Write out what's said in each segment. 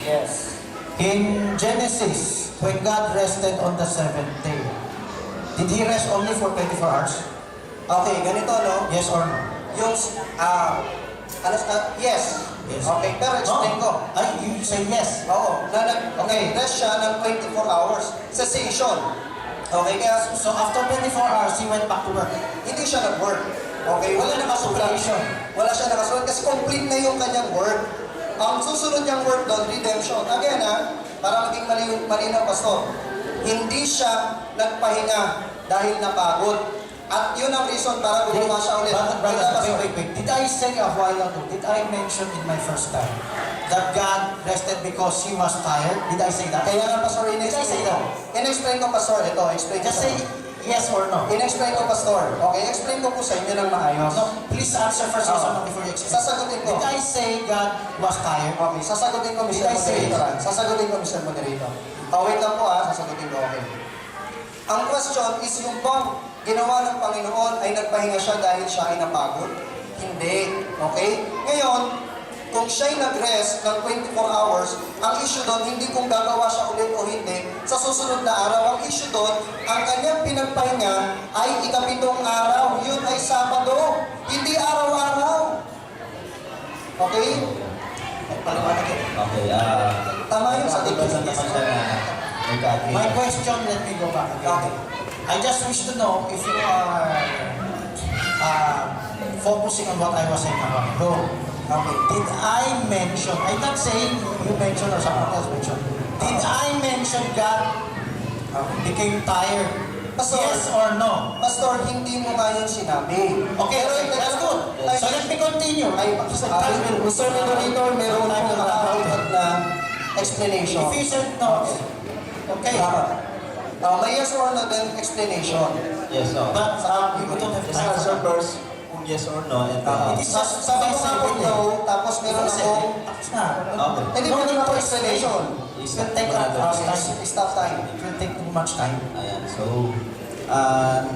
Yes. In Genesis, when God rested on the seventh day, did He rest only for 24 hours? Okay, ganito, no? Yes or no? Yung, yes. Yes. Okay, pero explain ko. Ay, you say yes. Oo, nag-rest siya ng 24 hours. Cessation. Okay, kaya So after 24 hours, He went back to work. hindi siya nag-work. Okay, wala na Operation. Wala siya nakasulat kasi complete na yung kanyang work. Ang susunod niyang work doon, redemption. Again para maging malinaw, pastor, hindi siya nagpahinga dahil napagod. At yun ang reason para gumawa siya ulit. Brother, wait. Did I say a while ago, did I mention in my first time that God rested because He was tired? Did I say that? Kaya nga, pastor, Did I say that? in-explain ko, pastor. Ito, explain Just ko. say yes or no. In-explain ko, pastor. Okay, explain ko po sa inyo ng maayos. No, please answer first yes or no before you explain. Sasagutin ko. Did I say God was tired? Okay, sasagutin ko, Mr. Did I say Moderator. Sasagutin ko, Mr. Moderator. Wait lang po sasagutin ko, okay. Ang question is yung bang ginawa ng Panginoon ay nagpahinga siya dahil siya ay napagod? Hindi. Okay? Ngayon, kung siya'y nag-rest ng 24 hours, ang issue doon, hindi kung gagawa siya ulit o hindi. Sa susunod na araw, ang issue doon, ang kanyang pinagpahinga ay ikapitong araw. Yun ay Sabado. Hindi araw-araw. Okay? Paliwanag yun. Okay, Tama yung sa naman siya na nag-agree. My question, let me go back again. Okay. I just wish to know if you are focusing on what I was saying about ago. Okay. Did I mention, I'm not saying you mentioned or someone else mentioned, did I mention God became tired? Pastor, Yes or no? Pastor, hindi mo nga yun sinabi. Okay, that's good. So let me continue. Mr. Moderator, meron akong nakakaupat na explanation. If you said no, okay. May yes or no then explanation. Yes, so. But you don't have Just time answer for first kung yes or no. And, It is just Sabi ko nga po no, tapos meron akong... Tapos na. okay. Hindi, meron ako explanation. It will take time. Stop time. It will take too much time. Ayan, so,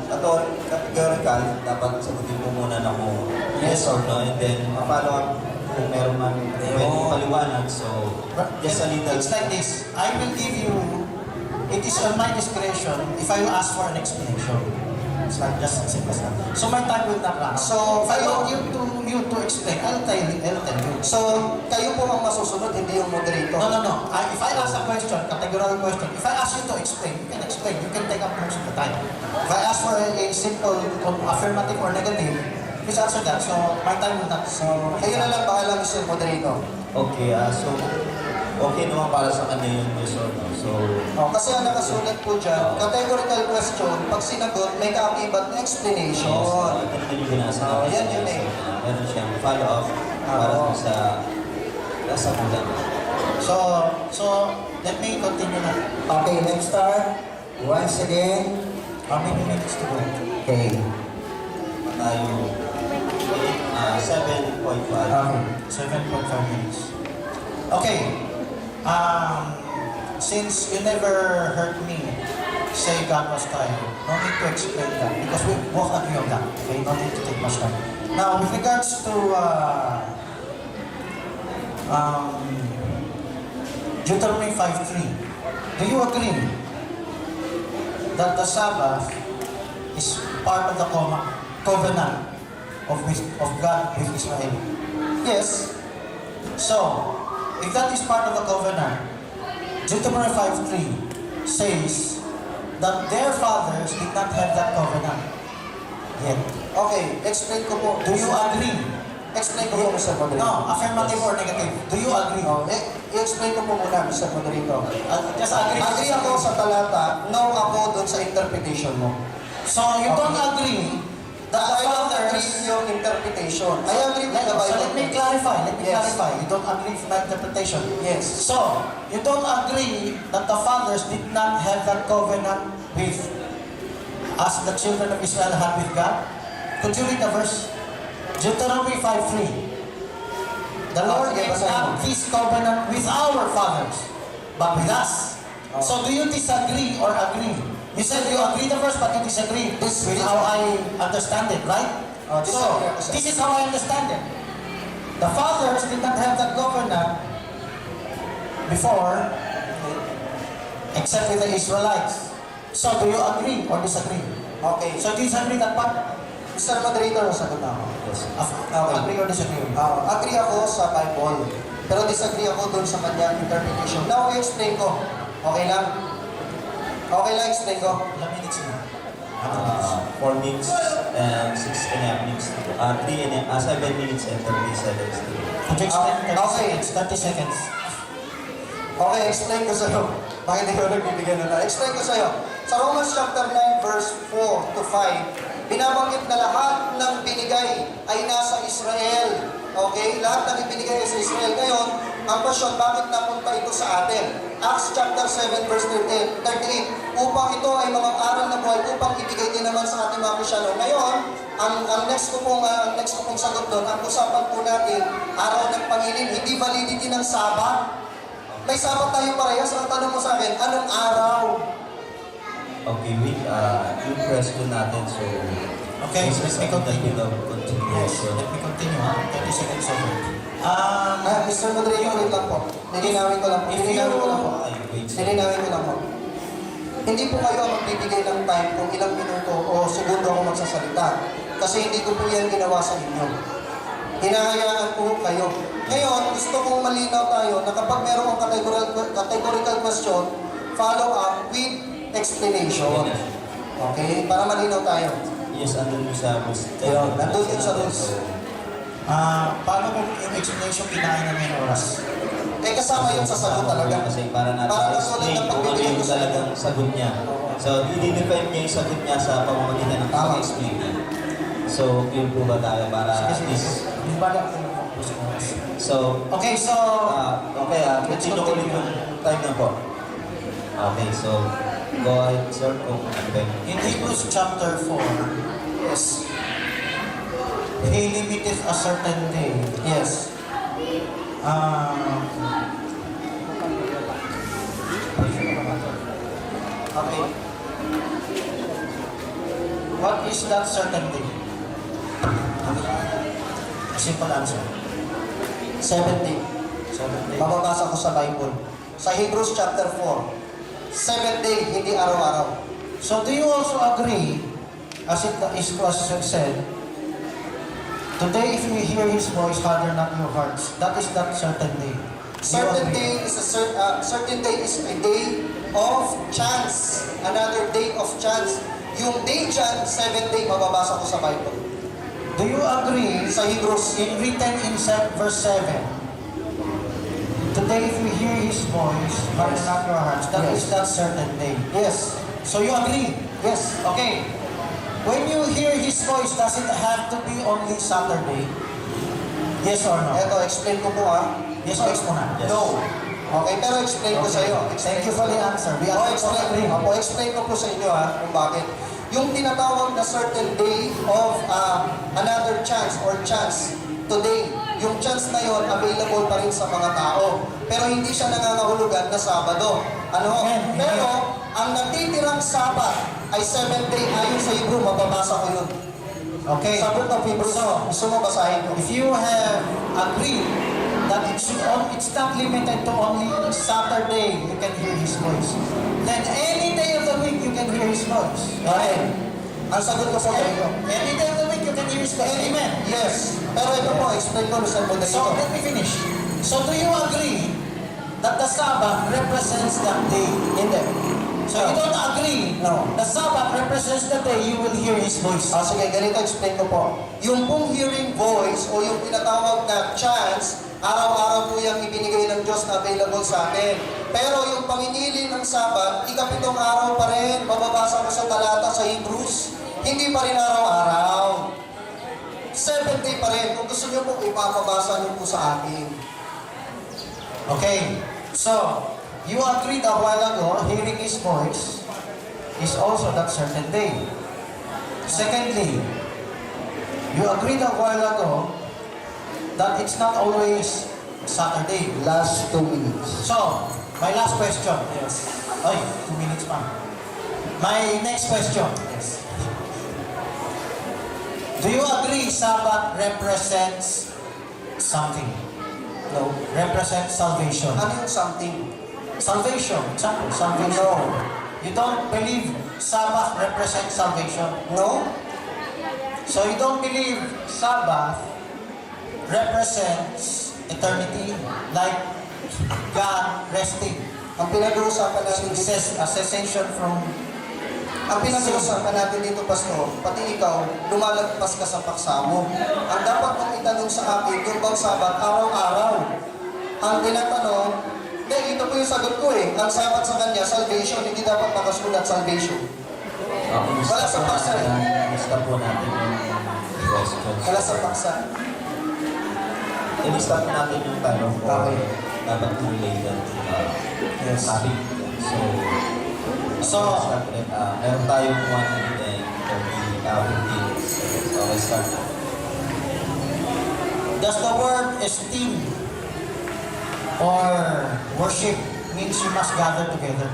ito, categorical, dapat sagutin mo muna na kung yes or no, and then, ma-follow up kung meron man pwedeng paliwanag, so, just a little. It's like this. I will give you, it is on my discretion if I will ask for an explanation. It's like just as simple as that. So my time will not run. So, If I want you to explain, I'll tell you. So, kayo po ang masusunod, hindi yung moderator. No. If I ask a question, categorical question, if I ask you to explain, you can explain. You can take up most of the time. If I ask for a simple affirmative or negative, please answer that. So my time will not. So, kayo na lang bahala, Mr. Moderator. Okay, so, okay naman para sa kanya yung yes or no. So, Kasi ang nakasulat po dyan, categorical question, pag sinagot, may kaakibat na explanation. yes, ito naman yung binasa namin. Yan yun eh. Meron siyang follow-up para sa bulan. So let me continue na. Okay, next start. Once again. How many minutes to go? Okay. Tayo, 7.5. 7.5 minutes. Okay. Since you never heard me say God was tired, no need to explain that because we both agree on that. Okay, no need to take much time. Now, with regards to Deuteronomy 5:3, do you agree that the Sabbath is part of the covenant of God with Israel? Yes. So, if that is part of the covenant, Deuteronomy 5:3 says that their fathers did not have that covenant yet. Okay, explain ko po. Do you agree? Explain ko po, Mr. Moderator. No, affirmative or negative. Do you agree? I-explain ko po muna, Mr. Moderator. Just agree. Agree ako sa talata, no ako doon sa interpretation mo. So, you don't agree that the I don't agree fathers... with your interpretation. I agree with the So Bible. let me clarify. Yes. You don't agree with my interpretation. Yes. So, you don't agree that the fathers did not have that covenant with as the children of Israel had with God? Could you read the verse? Deuteronomy 5:3. The Lord Sige, made basahin mo. not His covenant with our fathers, but with us. So do you disagree or agree? You said you agree the verse, but you disagree. This is how I understand it, right? So, this is how I understand it. The fathers did not have that covenant before, except with the Israelites. So, do you agree or disagree? Okay. So, do you disagree that part? Mr. Moderator, sagot na ako. Yes. Agree or disagree? Agree ako sa Bible, pero disagree ako dun sa kanyang interpretation. Now, i-explain ko. Okay lang? Okay lang, explain ko. Ilang minutes na? 4 minutes and 6.5 minutes. 7 minutes and 30 seconds. Could you explain 30 Okay. seconds? 30 seconds. Okay, explain ko sa'yo. Bakit ikaw nagbibigyan na? Explain ko sa'yo. Sa Romans chapter 9, verse 4 to 5, binabanggit na lahat ng binigay ay nasa Israel. Okay? Lahat ng ibinigay ay sa Israel. Ngayon, ang question, bakit napunta ito sa atin? Acts chapter 7, verse 38, upang ito ay mga aral na buhay, upang ibigay din naman sa ating mga Kristyano. Ngayon, ang next ko pong sagot doon, ang usapan po natin, araw ng Panginoon, hindi validity ng Sabat. May Sabat tayo parehas. Ang tanong mo sa akin, anong araw? Okay, yung question natin, so... Okay, so let me continue. Yes, Continuation. let me continue. 30 seconds over. Mr. Moderator, wait lang po. Nilinawin ko lang po. Nilinawin ko lang po. Nilinawin ko lang po. Hindi po kayo ang magbibigay ng time kung ilang minuto o segundo ako magsasalita. Kasi hindi ko po yan ginawa sa inyo. Hinahayaan po kayo. Ngayon, gusto kong malinaw tayo na kapag meron kang categorical question, follow up with explanation. Okay? Para malinaw tayo. Yes, andun yung sa rules. Ayun, nandun yung sa rules. Paano kung yung explanation kinain namin yung oras? Kasama yun sa sagot talaga. Kasi para natin Para explain katulad ng kung ano pagbibigay yung ko sa talagang sagot niya. So, i-define niya yung sagot niya sa pamamagitan ng Tama. pag-explain niya. So, yun po ba tayo para at least... Yung bala ko ng focus yung oras. So, Okay, so... continue ulit yung time na po. Okay, so, go ahead, sir, kung ano ba yung- In Hebrews chapter 4, Yes. He limited a certain day. Yes. Okay. What is that certain day? A simple answer. 70. 7 day. Mababasa ko sa Bible. Sa Hebrews chapter 4. 7 day, hindi araw-araw. So do you also agree, as it is said, today if you hear His voice, harden not your hearts. That is that certain day. Do you Certain agree? day is certain day is a day of chance. Another day of chance. Yung day chance, 7 day, mababasa ko sa Bible. Do you agree Sa Hebrews, in written in verse 7? Today if you hear His voice, harden not your hearts. That is that certain day. yes. So you agree? Yes. Okay. When you hear His voice, does it have to be only Saturday? Yes or no? Eto, explain ko po Yes or no? Yes. No. Okay, pero explain ko sa iyo. Thank you for the answer. We Explain ko po sa inyo kung bakit. Yung tinatawag na certain day of another chance or chance today, yung chance na yon available pa rin sa mga tao. Pero hindi siya nangangahulugan na Sabado. Ano? Amen. Pero ang natitirang Sabat ay 7 day ayon sa Hebrew, mababasa ko yun. Okay. Sa book of Hebrews, gusto mo basahin ko? If you have agreed that it's not limited to only Saturday you can hear His voice, then any day of the week you can hear His voice. Okay. Ang sagot ko po kayo. Any day of the week you can hear His voice. Amen. Yes. Pero ito po, explain ko sa mo So let me finish. So do you agree that the Sabbath represents that day? Hindi. So you don't agree? No. The Sabbath represents the day you will hear His voice. Sige, ganito explain ko po. Yung pong hearing voice o yung tinatawag na chance, araw-araw po yung ibinigay ng Diyos na available sa atin. Pero yung panginili ng Sabat, ikapitong araw pa rin, mababasa ko sa talata sa Hebrews, hindi pa rin araw-araw. 7 day pa rin. Kung gusto nyo po, ipapabasa nyo po sa akin. Okay, so you agreed a while ago, hearing His voice is also that certain day. Secondly, you agreed a while ago that it's not always Saturday. Last 2 minutes. So, my last question. Yes. Ay, 2 minutes pa. My next question. Yes. Do you agree Sabbath represents something? No. represents salvation. Ano yung something? Salvation, example, salvation. No. You don't believe Sabbath represents salvation. No? So you don't believe Sabbath represents eternity, like God resting. Ang pinag-uusapan natin It dito, says a cessation from ang pinag-uusapan natin dito, Pastor, pati ikaw, lumalagpas ka sa paksa mo. Ang dapat mong itanong sa akin, yung bang Sabat, araw-araw. Ang tinatanong, hindi, ito po yung sagot ko eh. Ang Sabat sa kanya, salvation, hindi dapat nakasulat salvation. Wala sa paksa eh. Stop po natin yung questions. Wala sa paksa. I-stop natin yung tanong ko. Okay. Dapat related Yes. topic. So, start ulit. Meron tayong 1 and 15 seconds. Okay, start. Does the word esteem or worship means you must gather together?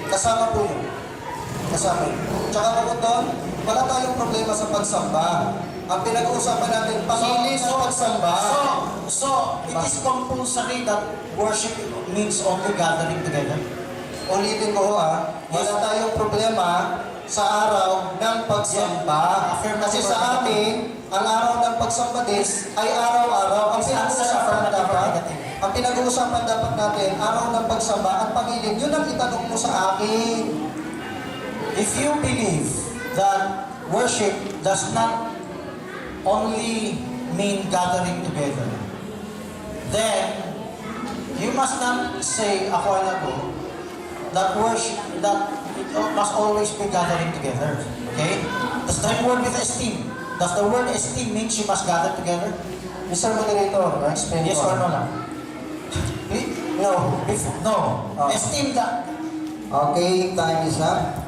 Kasama po yun. Kasama yun. Tsaka bukod doon, wala tayong problema sa pagsamba. Ang pinag-uusapan natin, pangilin sa pagsamba. So it is compulsory that worship means only gathering together. Ulitin ko wala tayong problema sa araw ng pagsamba. Kasi sa amin, ang araw ng pagsamba ay araw-araw. Ang pinag-uusapan dapat natin, araw ng pagsamba at pangilin, yun ang itanong mo sa akin. If you believe that worship does not only mean gathering together, then you must not say a while ago that worship, that it must always be gathering together. Okay? The same word with esteem. Does the word esteem means you must gather together? Mr. Moderator, explain Yes ko. or no lang? No. No. Esteem that. Okay, time is up.